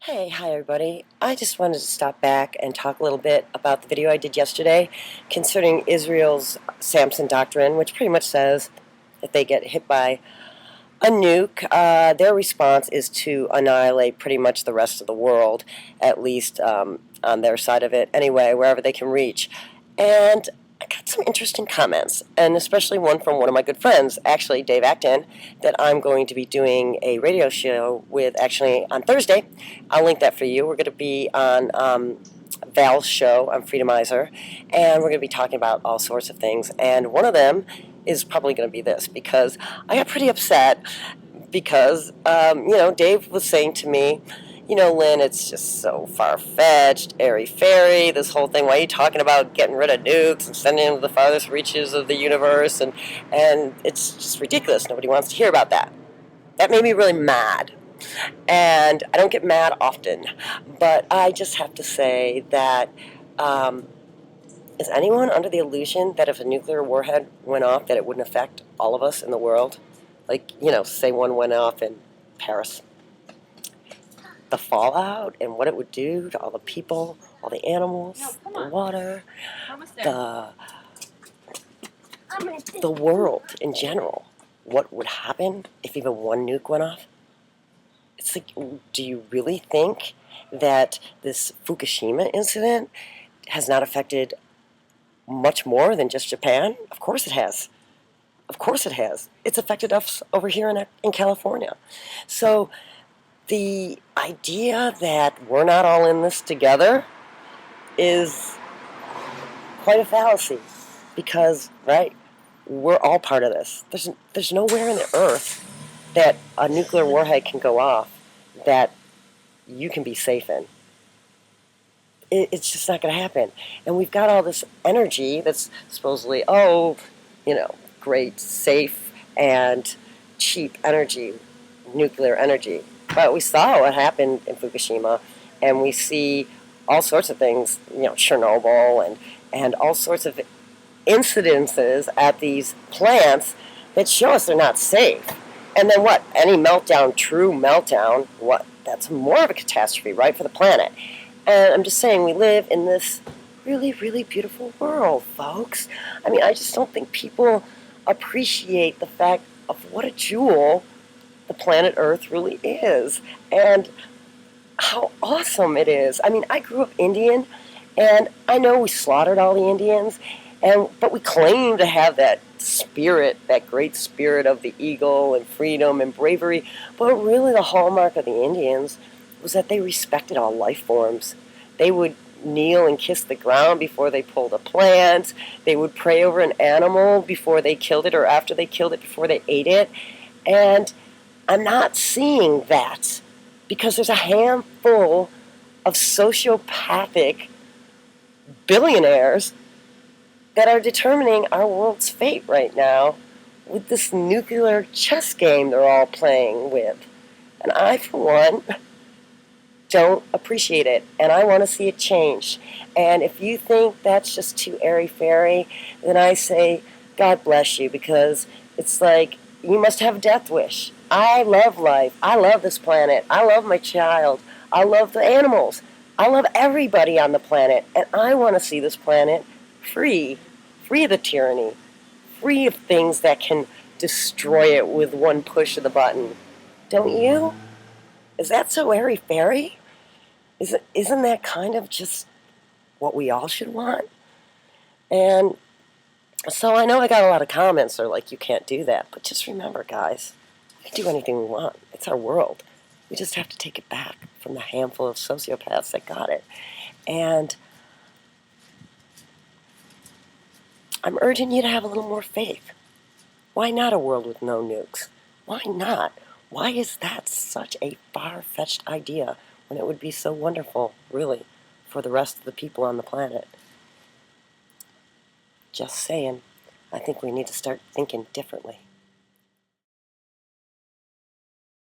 Hi everybody. I just wanted to stop back and talk a little bit about the video I did yesterday concerning Israel's Samson Doctrine, which pretty much says if they get hit by a nuke, their response is to annihilate pretty much the rest of the world, at least on their side of it anyway, wherever they can reach. And I got some interesting comments, and especially one from one of my good friends, actually Dave Acton, that I'm going to be doing a radio show with actually on Thursday. I'll link that for you. We're going to be on Val's show on Freedomizer, and we're going to be talking about all sorts of things. And one of them is probably going to be this, because I got pretty upset because, Dave was saying to me, Lynn, it's just so far-fetched, airy-fairy, this whole thing. Why are you talking about getting rid of nukes and sending them to the farthest reaches of the universe? And it's just ridiculous. Nobody wants to hear about that. That made me really mad. And I don't get mad often, but I just have to say that is anyone under the illusion that if a nuclear warhead went off, that it wouldn't affect all of us in the world? Like, say one went off in Paris. The fallout and what it would do to all the people, all the animals, the water, the world in general. What would happen if even one nuke went off? It's like, do you really think that this Fukushima incident has not affected much more than just Japan? Of course it has. Of course it has. It's affected us over here in California. So the idea that we're not all in this together is quite a fallacy because, right, we're all part of this. There's nowhere in the earth that a nuclear warhead can go off that you can be safe in. It's just not going to happen. And we've got all this energy that's supposedly, great, safe, and cheap energy, nuclear energy. But we saw what happened in Fukushima, and we see all sorts of things, Chernobyl and all sorts of incidences at these plants that show us they're not safe. And then what? Any meltdown, true meltdown, that's more of a catastrophe, right, for the planet. And I'm just saying, we live in this really, really beautiful world, folks. I mean, I just don't think people appreciate the fact of what a jewel the planet Earth really is, and how awesome it is. I mean, I grew up Indian, and I know we slaughtered all the Indians, but we claim to have that spirit, that great spirit of the eagle and freedom and bravery, but really the hallmark of the Indians was that they respected all life forms. They would kneel and kiss the ground before they pulled a plant. They would pray over an animal before they killed it or after they killed it, before they ate it. And I'm not seeing that because there's a handful of sociopathic billionaires that are determining our world's fate right now with this nuclear chess game they're all playing with. And I, for one, don't appreciate it, and I want to see it change. And if you think that's just too airy-fairy, then I say, God bless you, because it's like you must have a death wish. I love life. I love this planet. I love my child. I love the animals. I love everybody on the planet, and I want to see this planet free of the tyranny, free of things that can destroy it with one push of the button. Don't you? Is that so airy-fairy? Isn't that kind of just what we all should want? And so I know I got a lot of comments that are like, you can't do that. But just remember, guys, we can do anything we want. It's our world. We just have to take it back from the handful of sociopaths that got it. And I'm urging you to have a little more faith. Why not a world with no nukes? Why not? Why is that such a far-fetched idea when it would be so wonderful, really, for the rest of the people on the planet? Just saying, I think we need to start thinking differently.